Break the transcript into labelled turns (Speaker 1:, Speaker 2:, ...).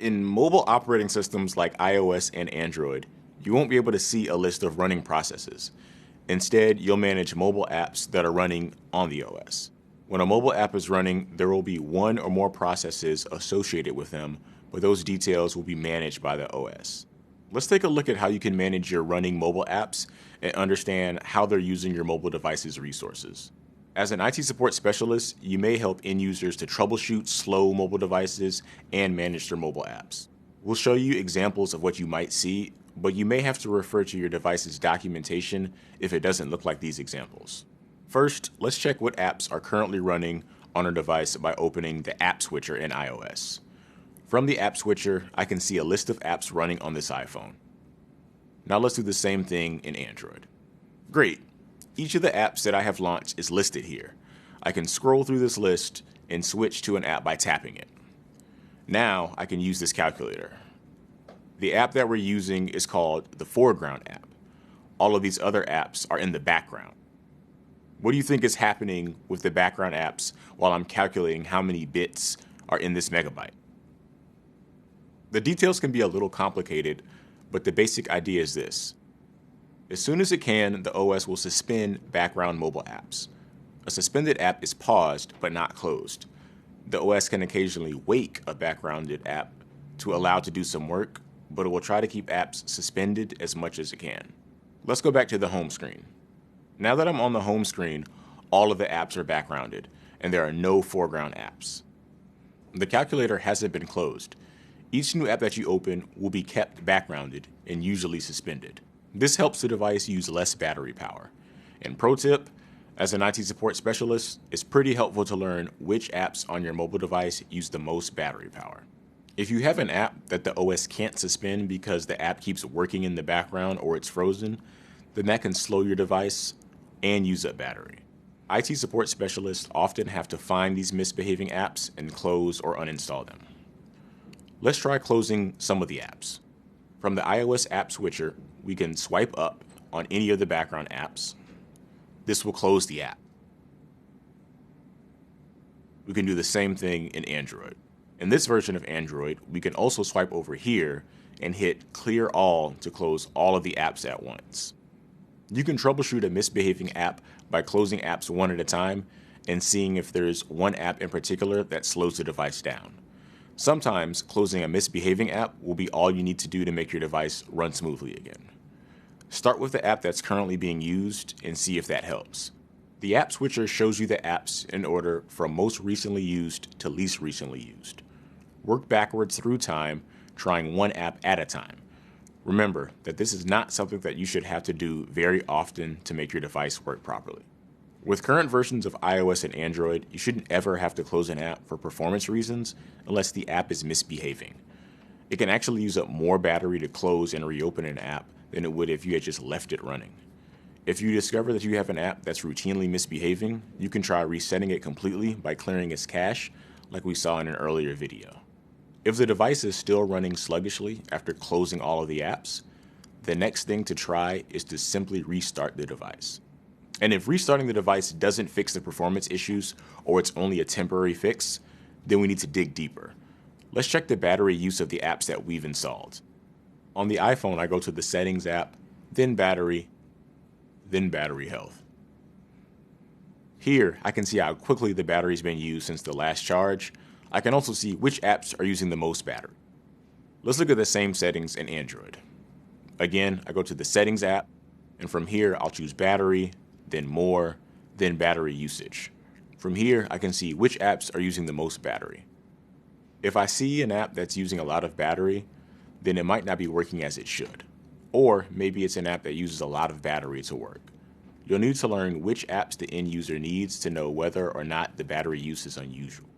Speaker 1: In mobile operating systems like iOS and Android, you won't be able to see a list of running processes. Instead, you'll manage mobile apps that are running on the OS. When a mobile app is running, there will be one or more processes associated with them, but those details will be managed by the OS. Let's take a look at how you can manage your running mobile apps and understand how they're using your mobile device's resources. As an IT support specialist, you may help end users to troubleshoot slow mobile devices and manage their mobile apps. We'll show you examples of what you might see, but you may have to refer to your device's documentation if it doesn't look like these examples. First, let's check what apps are currently running on our device by opening the App Switcher in iOS. From the App Switcher, I can see a list of apps running on this iPhone. Now let's do the same thing in Android. Great. Each of the apps that I have launched is listed here. I can scroll through this list and switch to an app by tapping it. Now I can use this calculator. The app that we're using is called the Foreground app. All of these other apps are in the background. What do you think is happening with the background apps while I'm calculating how many bits are in this megabyte? The details can be a little complicated, but the basic idea is this. As soon as it can, the OS will suspend background mobile apps. A suspended app is paused but not closed. The OS can occasionally wake a backgrounded app to allow it to do some work, but it will try to keep apps suspended as much as it can. Let's go back to the home screen. Now that I'm on the home screen, all of the apps are backgrounded, and there are no foreground apps. The calculator hasn't been closed. Each new app that you open will be kept backgrounded and usually suspended. This helps the device use less battery power. And pro tip, as an IT support specialist, it's pretty helpful to learn which apps on your mobile device use the most battery power. If you have an app that the OS can't suspend because the app keeps working in the background or it's frozen, then that can slow your device and use up battery. IT support specialists often have to find these misbehaving apps and close or uninstall them. Let's try closing some of the apps. From the iOS App Switcher, we can swipe up on any of the background apps. This will close the app. We can do the same thing in Android. In this version of Android, we can also swipe over here and hit Clear All to close all of the apps at once. You can troubleshoot a misbehaving app by closing apps one at a time and seeing if there's one app in particular that slows the device down. Sometimes closing a misbehaving app will be all you need to do to make your device run smoothly again. Start with the app that's currently being used and see if that helps. The App Switcher shows you the apps in order from most recently used to least recently used. Work backwards through time, trying one app at a time. Remember that this is not something that you should have to do very often to make your device work properly. With current versions of iOS and Android, you shouldn't ever have to close an app for performance reasons unless the app is misbehaving. It can actually use up more battery to close and reopen an app than it would if you had just left it running. If you discover that you have an app that's routinely misbehaving, you can try resetting it completely by clearing its cache, like we saw in an earlier video. If the device is still running sluggishly after closing all of the apps, the next thing to try is to simply restart the device. And if restarting the device doesn't fix the performance issues, or it's only a temporary fix, then we need to dig deeper. Let's check the battery use of the apps that we've installed. On the iPhone, I go to the Settings app, then Battery Health. Here, I can see how quickly the battery's been used since the last charge. I can also see which apps are using the most battery. Let's look at the same settings in Android. Again, I go to the Settings app, and from here, I'll choose Battery, then More, then Battery Usage. From here, I can see which apps are using the most battery. If I see an app that's using a lot of battery, then it might not be working as it should. Or maybe it's an app that uses a lot of battery to work. You'll need to learn which apps the end user needs to know whether or not the battery use is unusual.